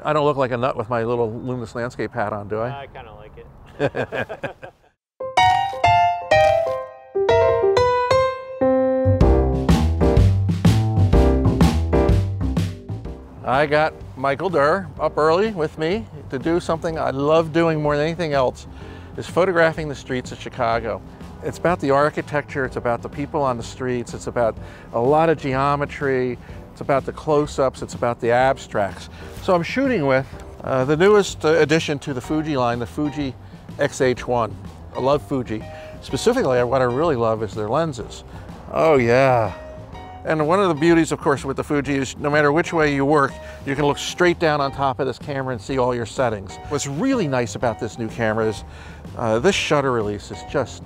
I don't look like a nut with my little Luminous-Landscape hat on, do I? I kind of like it. I got Michael Durr up early with me to do something I love doing more than anything else, is photographing the streets of Chicago. It's about the architecture, it's about the people on the streets, it's about a lot of geometry, it's about the close-ups, it's about the abstracts. So I'm shooting with the newest addition to the Fuji line, the Fuji XH1. I love Fuji. Specifically, what I really love is their lenses. Oh yeah. And one of the beauties, of course, with the Fuji is no matter which way you work, you can look straight down on top of this camera and see all your settings. What's really nice about this new camera is this shutter release is just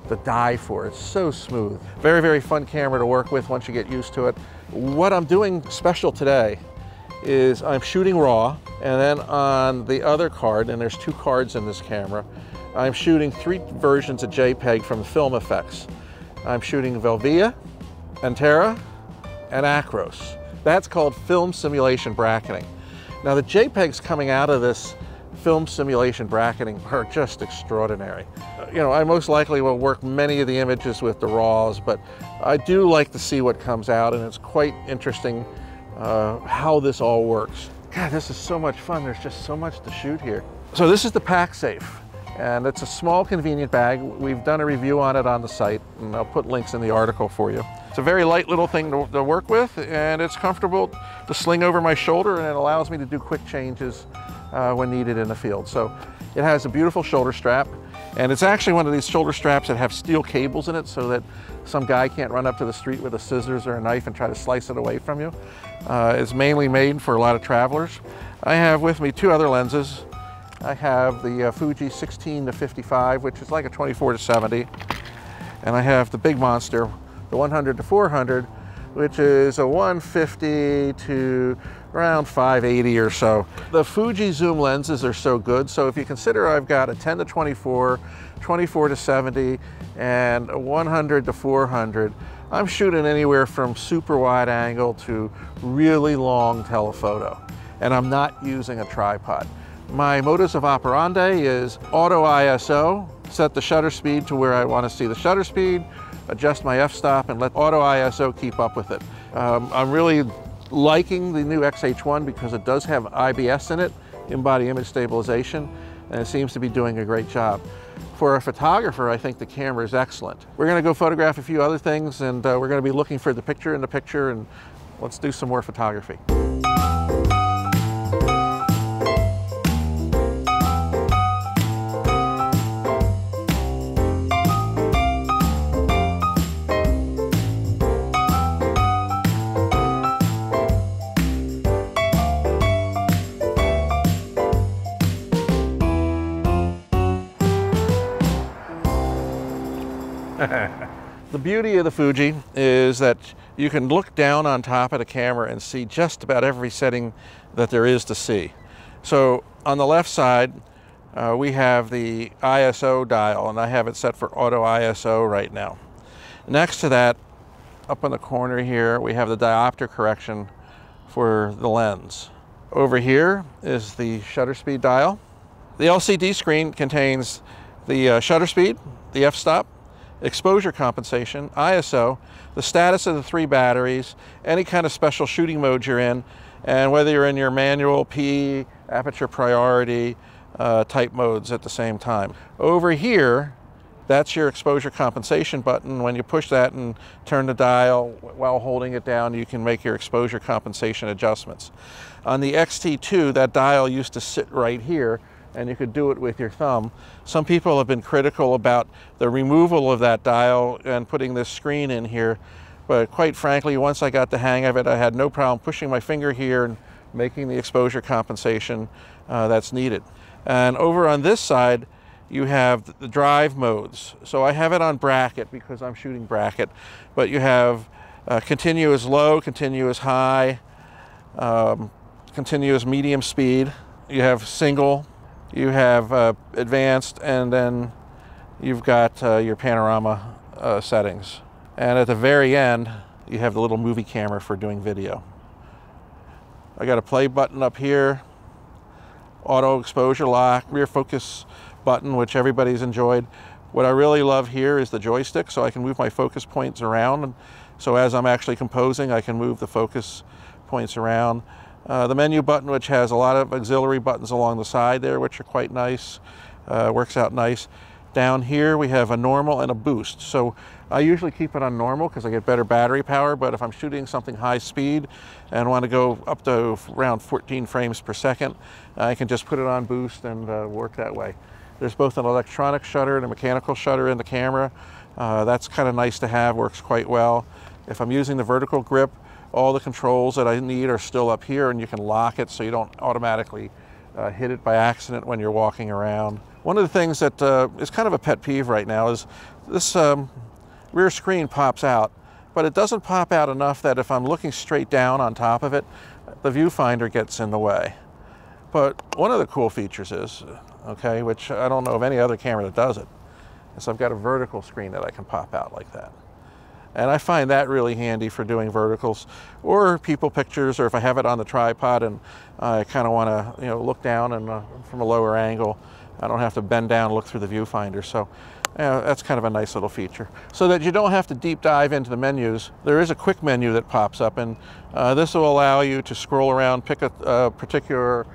the die for. It's so smooth. Very, very fun camera to work with once you get used to it. What I'm doing special today is I'm shooting RAW, and then on the other card, and there's 2 cards in this camera, I'm shooting 3 versions of JPEG from Film Effects. I'm shooting Velvia, Antera, and Acros. That's called film simulation bracketing. Now the JPEGs coming out of this film simulation bracketing are just extraordinary. You know, I most likely will work many of the images with the RAWs, but I do like to see what comes out, and it's quite interesting how this all works. God, this is so much fun. There's just so much to shoot here. So this is the Pack Safe, and it's a small convenient bag. We've done a review on it on the site, and I'll put links in the article for you. It's a very light little thing to work with, and it's comfortable to sling over my shoulder, and it allows me to do quick changes when needed in the field. So it has a beautiful shoulder strap, and it's actually one of these shoulder straps that have steel cables in it so that some guy can't run up to the street with a scissors or a knife and try to slice it away from you. It's mainly made for a lot of travelers. I have with me 2 other lenses. I have the Fuji 16-55, which is like a 24-70, and I have the big monster, the 100-400, which is a 150 to around 580 or so. The Fuji zoom lenses are so good, so if you consider I've got a 10-24, 24-70, and a 100-400, I'm shooting anywhere from super wide angle to really long telephoto, and I'm not using a tripod. My modus of operandi is auto ISO, set the shutter speed to where I want to see the shutter speed, adjust my f-stop, and let auto ISO keep up with it. I'm really liking the new XH1 because it does have IBS in it, in-body image stabilization, and it seems to be doing a great job. For a photographer, I think the camera is excellent. We're going to go photograph a few other things, and we're going to be looking for the picture in the picture, and let's do some more photography. The beauty of the Fuji is that you can look down on top of the camera and see just about every setting that there is to see. So on the left side, we have the ISO dial, and I have it set for auto ISO right now. Next to that, up in the corner here, we have the diopter correction for the lens. Over here is the shutter speed dial. The LCD screen contains the shutter speed, the f-stop, exposure compensation, ISO, the status of the 3 batteries, any kind of special shooting mode you're in, and whether you're in your manual, P, aperture priority type modes at the same time. Over here, that's your exposure compensation button. When you push that and turn the dial while holding it down, you can make your exposure compensation adjustments. On the XT2, that dial used to sit right here, and you could do it with your thumb. Some people have been critical about the removal of that dial and putting this screen in here, but quite frankly, once I got the hang of it, I had no problem pushing my finger here and making the exposure compensation that's needed. And over on this side, you have the drive modes. So I have it on bracket because I'm shooting bracket, but you have continuous low, continuous high, continuous medium speed. You have single, you have advanced, and then you've got your panorama settings. And at the very end, you have the little movie camera for doing video. I got a play button up here, auto exposure lock, rear focus button, which everybody's enjoyed. What I really love here is the joystick, so I can move my focus points around. And so as I'm actually composing, I can move the focus points around. The menu button, which has a lot of auxiliary buttons along the side there, which are quite nice, works out nice. Down here we have a normal and a boost. So I usually keep it on normal because I get better battery power, but if I'm shooting something high speed and want to go up to around 14 frames per second, I can just put it on boost and work that way. There's both an electronic shutter and a mechanical shutter in the camera. That's kind of nice to have, works quite well. If I'm using the vertical grip, all the controls that I need are still up here, and you can lock it so you don't automatically hit it by accident when you're walking around. One of the things that is kind of a pet peeve right now is this rear screen pops out, but it doesn't pop out enough that if I'm looking straight down on top of it, the viewfinder gets in the way. But one of the cool features is, okay, which I don't know of any other camera that does it, is I've got a vertical screen that I can pop out like that. And I find that really handy for doing verticals or people pictures, or if I have it on the tripod and I kind of want to, look down and from a lower angle, I don't have to bend down and look through the viewfinder. So that's kind of a nice little feature. So that you don't have to deep dive into the menus, there is a quick menu that pops up, and this will allow you to scroll around, pick a particular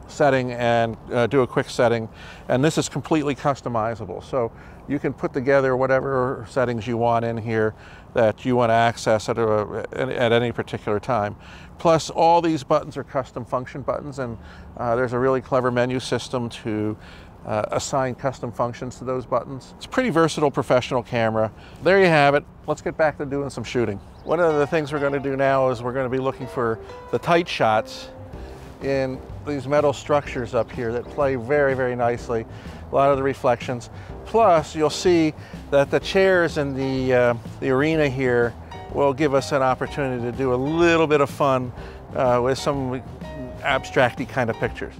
setting and do a quick setting. And this is completely customizable. So you can put together whatever settings you want in here that you want to access at any particular time. Plus, all these buttons are custom function buttons, and there's a really clever menu system to assign custom functions to those buttons. It's a pretty versatile professional camera. There you have it. Let's get back to doing some shooting. One of the things we're going to do now is we're going to be looking for the tight shots in these metal structures up here that play very, very nicely. A lot of the reflections. Plus, you'll see that the chairs in the arena here will give us an opportunity to do a little bit of fun with some abstract-y kind of pictures.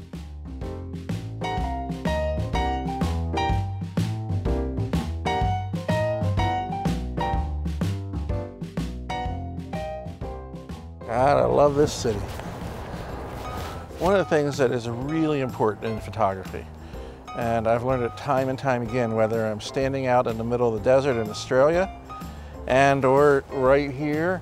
God, I love this city. One of the things that is really important in photography, and I've learned it time and time again, whether I'm standing out in the middle of the desert in Australia or right here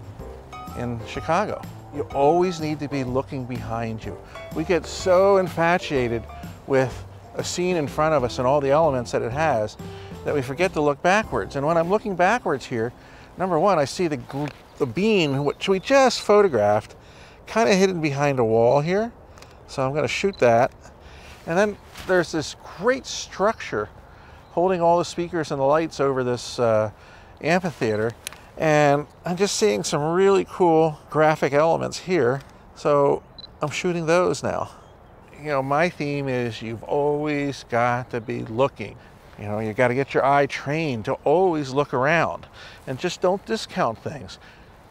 in Chicago, you always need to be looking behind you. We get so infatuated with a scene in front of us and all the elements that it has that we forget to look backwards. And when I'm looking backwards here, number one, I see the beam, which we just photographed, kind of hidden behind a wall here. So I'm going to shoot that. And then there's this great structure holding all the speakers and the lights over this amphitheater. And I'm just seeing some really cool graphic elements here. So I'm shooting those now. My theme is you've always got to be looking. You got to get your eye trained to always look around and just don't discount things.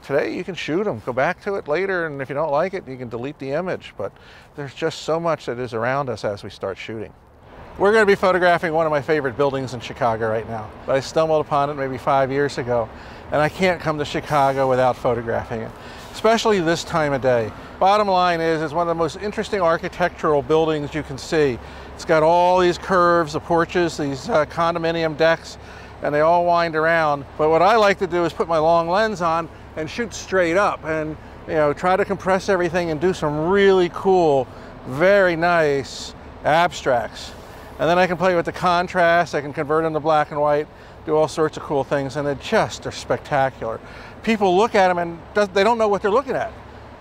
Today you can shoot them, go back to it later, and if you don't like it, you can delete the image. But there's just so much that is around us as we start shooting. We're going to be photographing one of my favorite buildings in Chicago right now. But I stumbled upon it maybe 5 years ago, and I can't come to Chicago without photographing it, especially this time of day. Bottom line is, it's one of the most interesting architectural buildings you can see. It's got all these curves, the porches, these condominium decks, and they all wind around. But what I like to do is put my long lens on and shoot straight up and try to compress everything and do some really cool, very nice abstracts. And then I can play with the contrast, I can convert them to black and white, do all sorts of cool things, and they just are spectacular. People look at them and they don't know what they're looking at.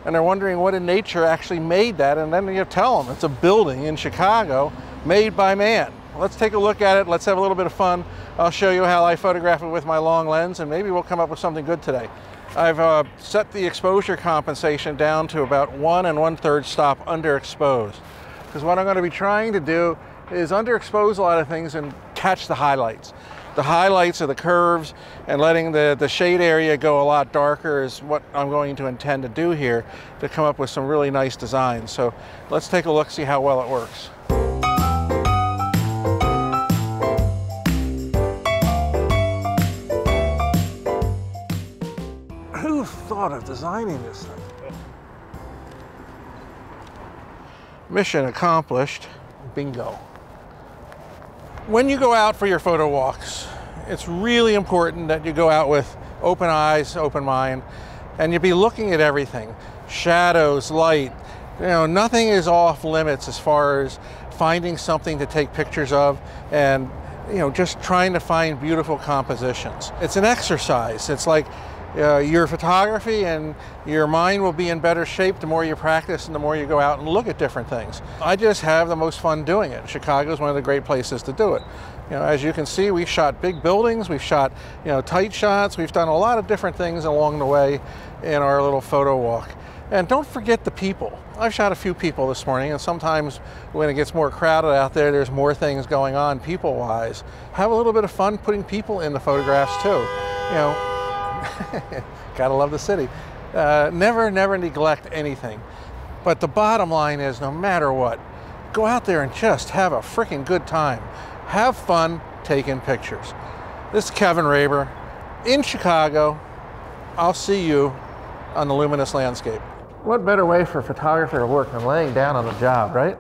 And they're wondering what in nature actually made that, and then you tell them it's a building in Chicago made by man. Let's take a look at it, let's have a little bit of fun. I'll show you how I photograph it with my long lens, and maybe we'll come up with something good today. I've set the exposure compensation down to about 1 1/3 stop underexposed. Because what I'm going to be trying to do is underexpose a lot of things and catch the highlights. The highlights of the curves and letting the shade area go a lot darker is what I'm going to intend to do here to come up with some really nice designs. So let's take a look, see how well it works. Who thought of designing this thing? Mission accomplished. Bingo. When you go out for your photo walks, it's really important that you go out with open eyes, open mind, and you be looking at everything. Shadows, light, you know, nothing is off limits as far as finding something to take pictures of and, you know, just trying to find beautiful compositions. It's an exercise. It's like your photography and your mind will be in better shape the more you practice and the more you go out and look at different things. I just have the most fun doing it. Chicago is one of the great places to do it. You know, as you can see, we've shot big buildings, we've shot, you know, tight shots, we've done a lot of different things along the way in our little photo walk. And don't forget the people. I've shot a few people this morning, and sometimes when it gets more crowded out there, there's more things going on people-wise. Have a little bit of fun putting people in the photographs too. You know, gotta love the city. Never neglect anything. But the bottom line is, no matter what, go out there and just have a freaking good time. Have fun taking pictures. This is Kevin Raber in Chicago. I'll see you on the Luminous-Landscape. What better way for a photographer to work than laying down on the job, right?